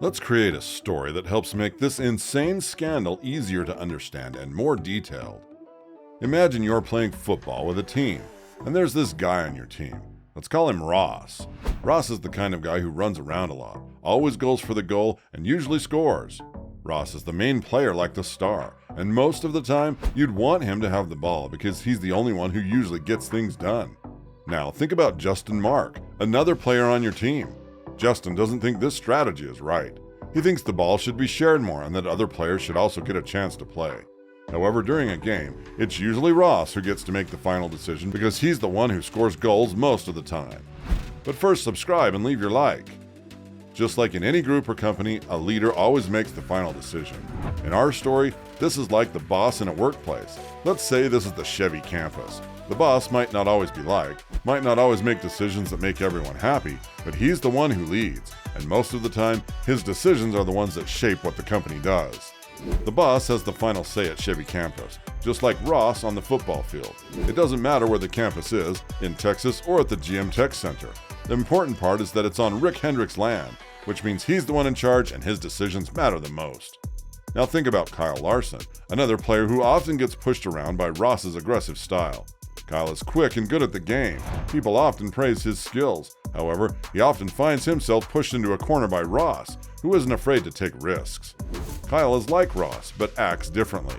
Let's create a story that helps make this insane scandal easier to understand and more detailed. Imagine you're playing football with a team, and there's this guy on your team. Let's call him Ross. Ross is the kind of guy who runs around a lot, always goes for the goal, and usually scores. Ross is the main player like the star, and most of the time, you'd want him to have the ball because he's the only one who usually gets things done. Now, think about Justin Mark, another player on your team. Justin doesn't think this strategy is right. He thinks the ball should be shared more and that other players should also get a chance to play. However, during a game, it's usually Ross who gets to make the final decision because he's the one who scores goals most of the time. But first, subscribe and leave your like. Just like in any group or company, a leader always makes the final decision. In our story, this is like the boss in a workplace. Let's say this is the Chevy campus. The boss might not always be liked, might not always make decisions that make everyone happy, but he's the one who leads, and most of the time, his decisions are the ones that shape what the company does. The boss has the final say at Chevy campus, just like Ross on the football field. It doesn't matter where the campus is, in Texas or at the GM Tech Center. The important part is that it's on Rick Hendrick's land, which means he's the one in charge and his decisions matter the most. Now think about Kyle Larson, another player who often gets pushed around by Ross's aggressive style. Kyle is quick and good at the game. People often praise his skills. However, he often finds himself pushed into a corner by Ross, who isn't afraid to take risks. Kyle is like Ross, but acts differently.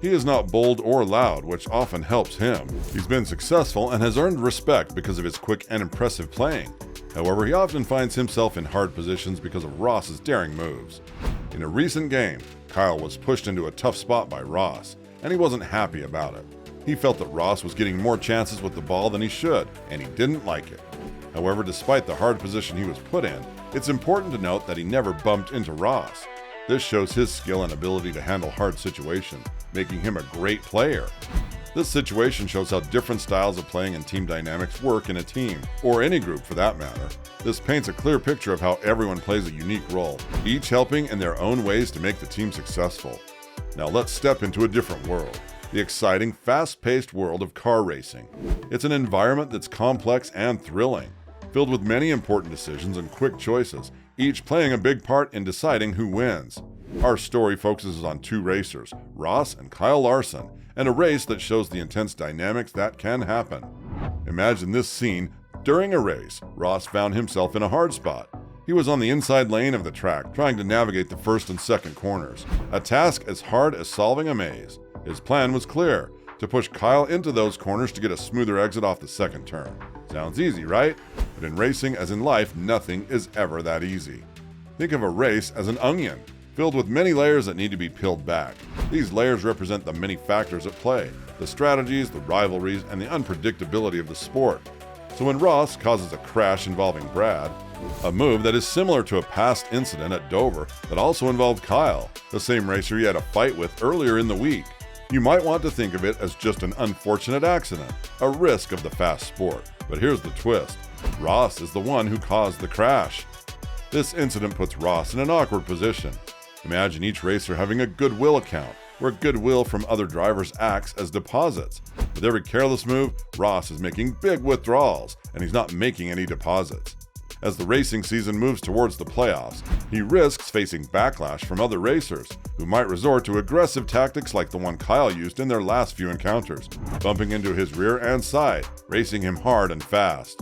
He is not bold or loud, which often helps him. He's been successful and has earned respect because of his quick and impressive playing. However, he often finds himself in hard positions because of Ross's daring moves. In a recent game, Kyle was pushed into a tough spot by Ross, and he wasn't happy about it. He felt that Ross was getting more chances with the ball than he should, and he didn't like it. However, despite the hard position he was put in, it's important to note that he never bumped into Ross. This shows his skill and ability to handle hard situations, making him a great player. This situation shows how different styles of playing and team dynamics work in a team, or any group for that matter. This paints a clear picture of how everyone plays a unique role, each helping in their own ways to make the team successful. Now let's step into a different world. The exciting, fast-paced world of car racing. It's an environment that's complex and thrilling, filled with many important decisions and quick choices, each playing a big part in deciding who wins. Our story focuses on two racers, Ross and Kyle Larson, and a race that shows the intense dynamics that can happen. Imagine this scene. During a race, Ross found himself in a hard spot. He was on the inside lane of the track, trying to navigate the first and second corners, a task as hard as solving a maze. His plan was clear, to push Kyle into those corners to get a smoother exit off the second turn. Sounds easy, right? But in racing, as in life, nothing is ever that easy. Think of a race as an onion, filled with many layers that need to be peeled back. These layers represent the many factors at play, the strategies, the rivalries, and the unpredictability of the sport. So when Ross causes a crash involving Brad, a move that is similar to a past incident at Dover that also involved Kyle, the same racer he had a fight with earlier in the week, you might want to think of it as just an unfortunate accident, a risk of the fast sport. But here's the twist. Ross is the one who caused the crash. This incident puts Ross in an awkward position. Imagine each racer having a goodwill account, where goodwill from other drivers acts as deposits. With every careless move, Ross is making big withdrawals, and he's not making any deposits. As the racing season moves towards the playoffs, he risks facing backlash from other racers, who might resort to aggressive tactics like the one Kyle used in their last few encounters, bumping into his rear and side, racing him hard and fast.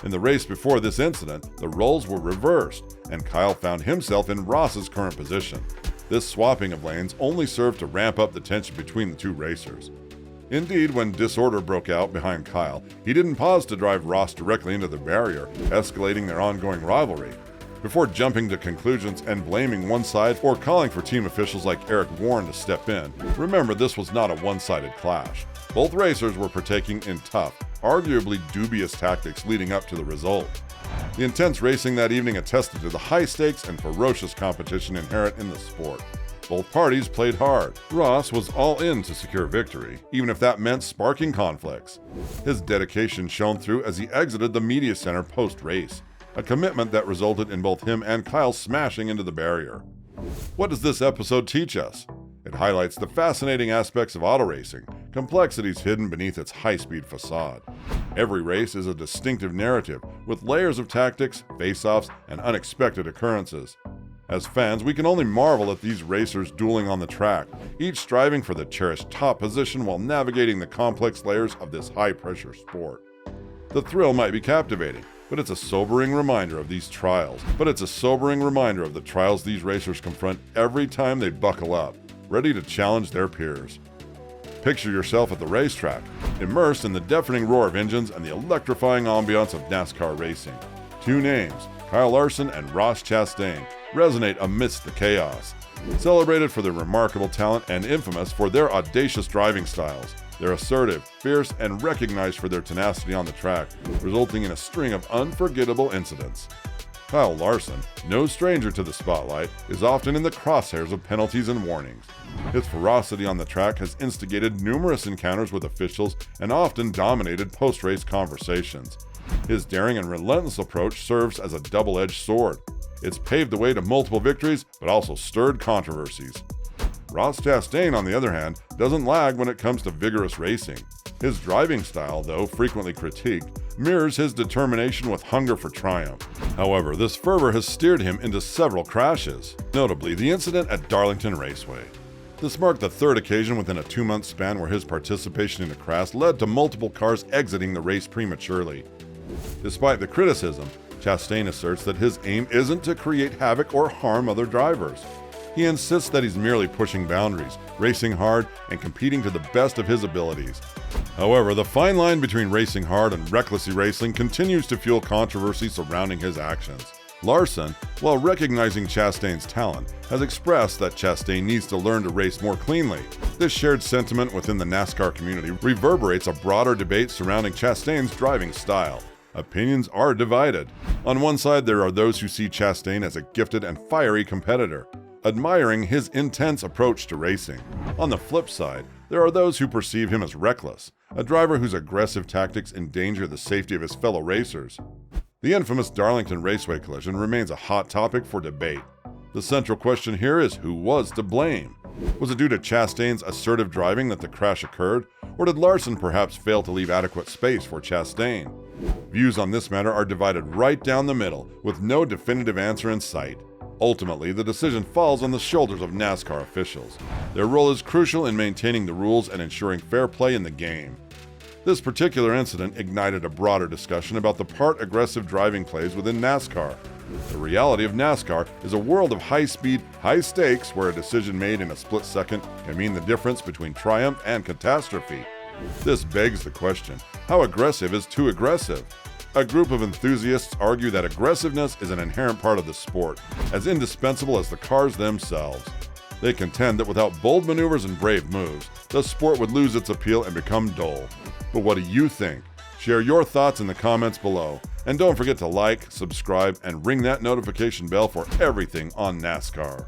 In the race before this incident, the roles were reversed, and Kyle found himself in Ross's current position. This swapping of lanes only served to ramp up the tension between the two racers. Indeed, when disorder broke out behind Kyle, he didn't pause to drive Ross directly into the barrier, escalating their ongoing rivalry. Before jumping to conclusions and blaming one side or calling for team officials like Eric Warren to step in, remember this was not a one-sided clash. Both racers were partaking in tough, arguably dubious tactics leading up to the result. The intense racing that evening attested to the high stakes and ferocious competition inherent in the sport. Both parties played hard. Ross was all in to secure victory, even if that meant sparking conflicts. His dedication shone through as he exited the media center post-race, a commitment that resulted in both him and Kyle smashing into the barrier. What does this episode teach us? It highlights the fascinating aspects of auto racing, complexities hidden beneath its high-speed facade. Every race is a distinctive narrative, with layers of tactics, face-offs, and unexpected occurrences. As fans, we can only marvel at these racers dueling on the track, each striving for the cherished top position while navigating the complex layers of this high-pressure sport. The thrill might be captivating, but it's a sobering reminder of the trials these racers confront every time they buckle up, ready to challenge their peers. Picture yourself at the racetrack, immersed in the deafening roar of engines and the electrifying ambiance of NASCAR racing. Two names, Kyle Larson and Ross Chastain, resonate amidst the chaos. Celebrated for their remarkable talent and infamous for their audacious driving styles, they're assertive, fierce, and recognized for their tenacity on the track, resulting in a string of unforgettable incidents. Kyle Larson, no stranger to the spotlight, is often in the crosshairs of penalties and warnings. His ferocity on the track has instigated numerous encounters with officials and often dominated post-race conversations. His daring and relentless approach serves as a double-edged sword. It's paved the way to multiple victories, but also stirred controversies. Ross Chastain, on the other hand, doesn't lag when it comes to vigorous racing. His driving style, though frequently critiqued, mirrors his determination with hunger for triumph. However, this fervor has steered him into several crashes, notably the incident at Darlington Raceway. This marked the third occasion within a 2-month span where his participation in a crash led to multiple cars exiting the race prematurely. Despite the criticism, Chastain asserts that his aim isn't to create havoc or harm other drivers. He insists that he's merely pushing boundaries, racing hard, and competing to the best of his abilities. However, the fine line between racing hard and recklessly racing continues to fuel controversy surrounding his actions. Larson, while recognizing Chastain's talent, has expressed that Chastain needs to learn to race more cleanly. This shared sentiment within the NASCAR community reverberates a broader debate surrounding Chastain's driving style. Opinions are divided. On one side, there are those who see Chastain as a gifted and fiery competitor, admiring his intense approach to racing. On the flip side, there are those who perceive him as reckless, a driver whose aggressive tactics endanger the safety of his fellow racers. The infamous Darlington Raceway collision remains a hot topic for debate. The central question here is who was to blame? Was it due to Chastain's assertive driving that the crash occurred, or did Larson perhaps fail to leave adequate space for Chastain? Views on this matter are divided right down the middle, with no definitive answer in sight. Ultimately, the decision falls on the shoulders of NASCAR officials. Their role is crucial in maintaining the rules and ensuring fair play in the game. This particular incident ignited a broader discussion about the part aggressive driving plays within NASCAR. The reality of NASCAR is a world of high speed, high stakes where a decision made in a split second can mean the difference between triumph and catastrophe. This begs the question, how aggressive is too aggressive? A group of enthusiasts argue that aggressiveness is an inherent part of the sport, as indispensable as the cars themselves. They contend that without bold maneuvers and brave moves, the sport would lose its appeal and become dull. But what do you think? Share your thoughts in the comments below. And don't forget to like, subscribe, and ring that notification bell for everything on NASCAR.